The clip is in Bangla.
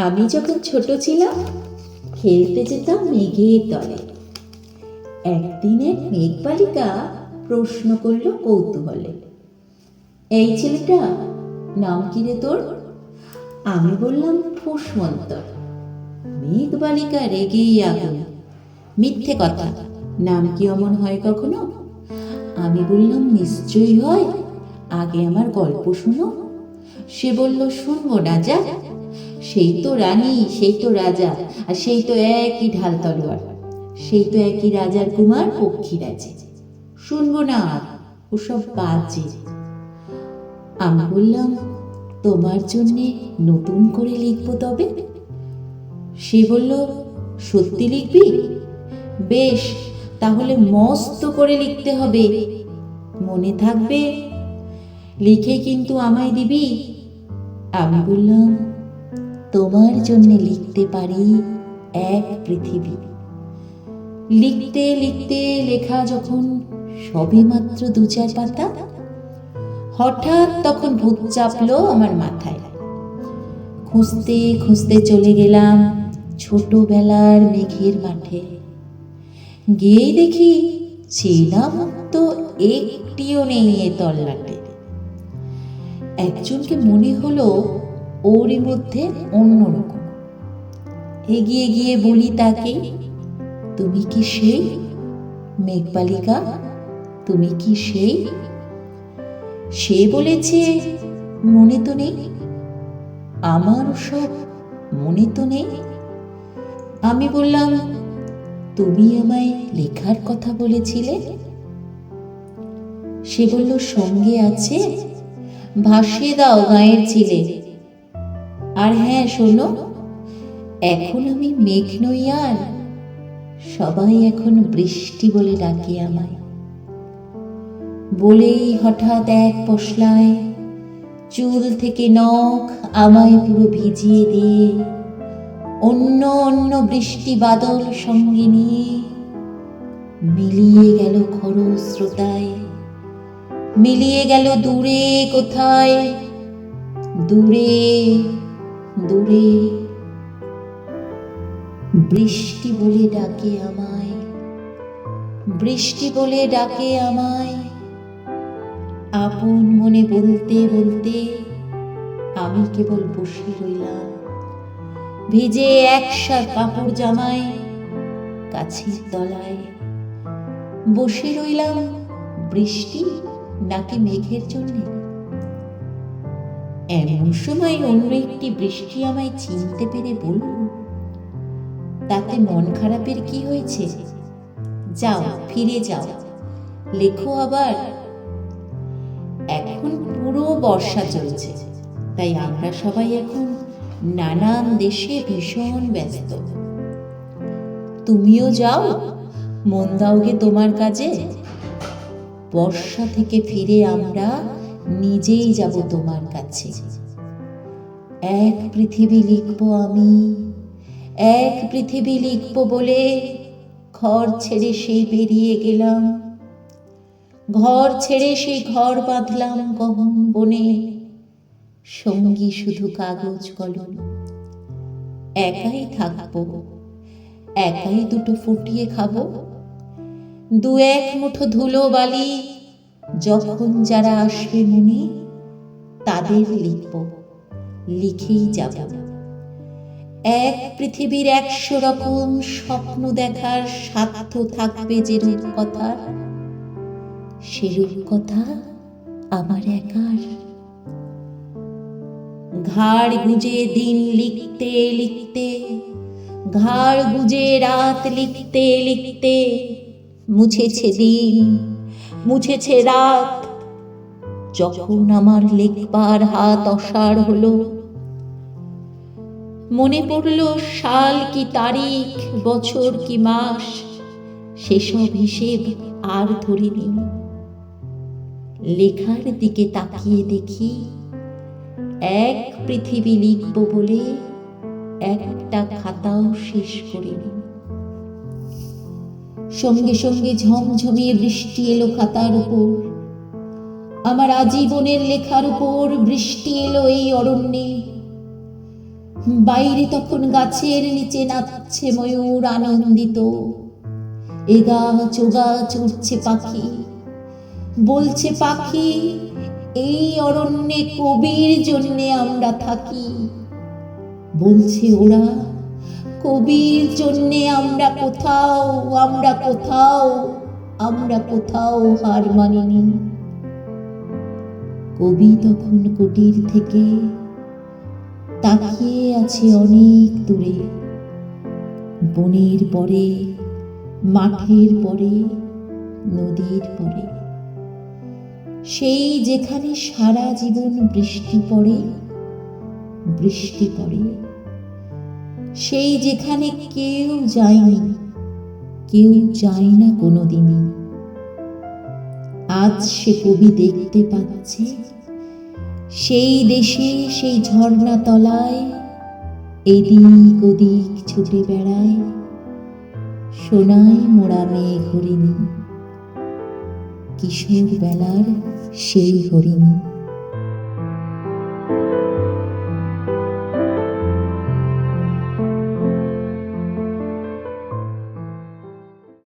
আমি যখন ছোট ছিলাম খেলতে যেতাম মেঘের দলে। একদিন এক মেঘ বালিকা প্রশ্ন করল কৌতূহলে, এই ছেলেটা নাম কি রে তোর? আমি বললাম ফুসমন্তর। মেঘ বালিকা রেগেই আগুন, মিথ্যে কথা, নাম কি অমন হয় কখনো? আমি বললাম নিশ্চয়ই হয়, আগে আমার গল্প শোনো। সে বলল শুনবো রাজা, সেই তো রানী, সেই তো রাজা, আর সেই তো একই ঢাল তলোয়ার, সেই তো একই রাজার কুমার পক্ষীরাজ। শুনবো না আর, ওসব বাজে। আমি বললাম তোমার জন্যে নতুন করে লিখবো তবে। সে বলল সত্যি লিখবি? বেশ, তাহলে মস্ত করে লিখতে হবে, মনে থাকবে, লিখে কিন্তু আমায় দিবি। আমি বললাম তোমার জন্য লিখতে পারি এক পৃথিবী। লিখতে লিখতে লেখা যখন সবে মাত্র 2-4 পাতা, হঠাৎ তখন ভূত চাপলো আমার মাথায়। খুঁজতে খুঁজতে চলে গেলাম ছোটবেলার মেঘের মাঠে। গিয়ে দেখি চেনা মুখ তো একটিও নেই এ তল্লাটে। একজনকে মনে হলো ওরই মধ্যে অন্যরকম। এগিয়ে গিয়ে বলি তাকে, তুমি কি সেই মেঘবালিকা? তুমি কি সেই? সে বলেছে মনে তো নেই, আমার সব মনে তো নেই। আমি বললাম তুমি আমায় লেখার কথা বলেছিলে। সে বলল সঙ্গে আছে, ভাসিয়ে দাও গাঁয়ের ছিলে। আর হ্যাঁ শোনো, এখন আমি মেঘ নই আর, সবাই এখন বৃষ্টি বলে ডাকে আমায়। বলেই হঠাৎ এক পশলায় চুল থেকে নখ আমায় পুরো ভিজিয়ে দিয়ে অন্য অন্য বৃষ্টি বাদল সঙ্গে নিয়ে মিলিয়ে গেল খরস্রোতায়, মিলিয়ে গেল দূরে কোথায়, দূরে দূরে। বৃষ্টি বলে ডাকে আমায়, বৃষ্টি বলে ডাকে আমায়। আপন মনে বলতে বলতে আমি কেবল বসে রইলাম ভিজে একসাথ কাপড় জামায় গাছের তলায়। বসে রইলাম বৃষ্টি নাকি মেঘের জন্য। এমন সময় অন্য একটি বৃষ্টি আমায় চিনতে পেরে বলল, তাতে মন খারাপের কি হয়েছে? যাও ফিরে যাও, লেখো আবার। এখন পুরো বর্ষা চলছে, তাই আমরা সবাই এখন নানান দেশে ভীষণ ব্যস্ত। তুমিও যাও, মন দাওগে তোমার কাজে। বর্ষা থেকে ফিরে আমরা নিজেই যাব তোমার কাছে। এক পৃথিবী লিখবো আমি, এক পৃথিবী লিখবো বলে ঘর ছেড়ে সেই বেরিয়ে গেলাম। ঘর ছেড়ে সেই ঘর বাঁধলাম গহন বনে, সঙ্গী শুধু কাগজ কলম। একাই থাকবো, একাই দুটো ফুটিয়ে খাবো, 2-1 মুঠো ধুলো বালি যখন যারা আসবে মনে তাদের লিখব, লিখেই যাব। এক পৃথিবীর 100 রকম স্বপ্ন দেখার সাধ্য থাকবে যেরূপ কথা, সেরূপ কথা আমার একার। ঘাড় গুঁজে দিন লিখতে লিখতে, ঘাড় গুঁজে রাত লিখতে লিখতে, মুছেছে দিন, মুছেছে রাত। যখন আমার লেখবার হাত অসাড় হলো, মনে পড়ল সাল কি তারিখ, বছর কি মাস, সেসব হিসেব আর ধরিনি। লেখার দিকে তাকিয়ে দেখি এক পৃথিবী লিখব বলে একটা খাতাও শেষ করিনি। সঙ্গে সঙ্গে ঝমঝমিয়ে বৃষ্টি এলো খাতার উপর, আমার আজীবনের লেখার উপর বৃষ্টি এলো এই অরণ্যে। বাইরে তখন গাছের নিচে নাচছে ময়ূর আনন্দিত, এগাছ ওগাছ উঠছে পাখি, বলছে পাখি এই অরণ্যে কবির জন্যে আমরা থাকি। বলছে ওরা কবির জন্যে আমরা কোথাও, আমরা কোথাও, আমরা কোথাও হার মানিনি। কবি তখন কুটির থেকে তাকিয়ে আছে অনেক দূরে, বনের পরে, মাঠের পরে, নদীর পরে, সেই যেখানে সারা জীবন বৃষ্টি পড়ে, বৃষ্টি পড়ে, সেই যেখানে কেউ যায়নি, কেউ যায় না কোনোদিনই। আজ সে কবি দেখতে পাচ্ছে সেই দেশে, সেই ঝর্ণা তলায় এদিক ওদিক ছুটে বেড়ায় সোনায় মোড়া মেঘ হরিণী, কিশোর বেলার সেই হরিণী।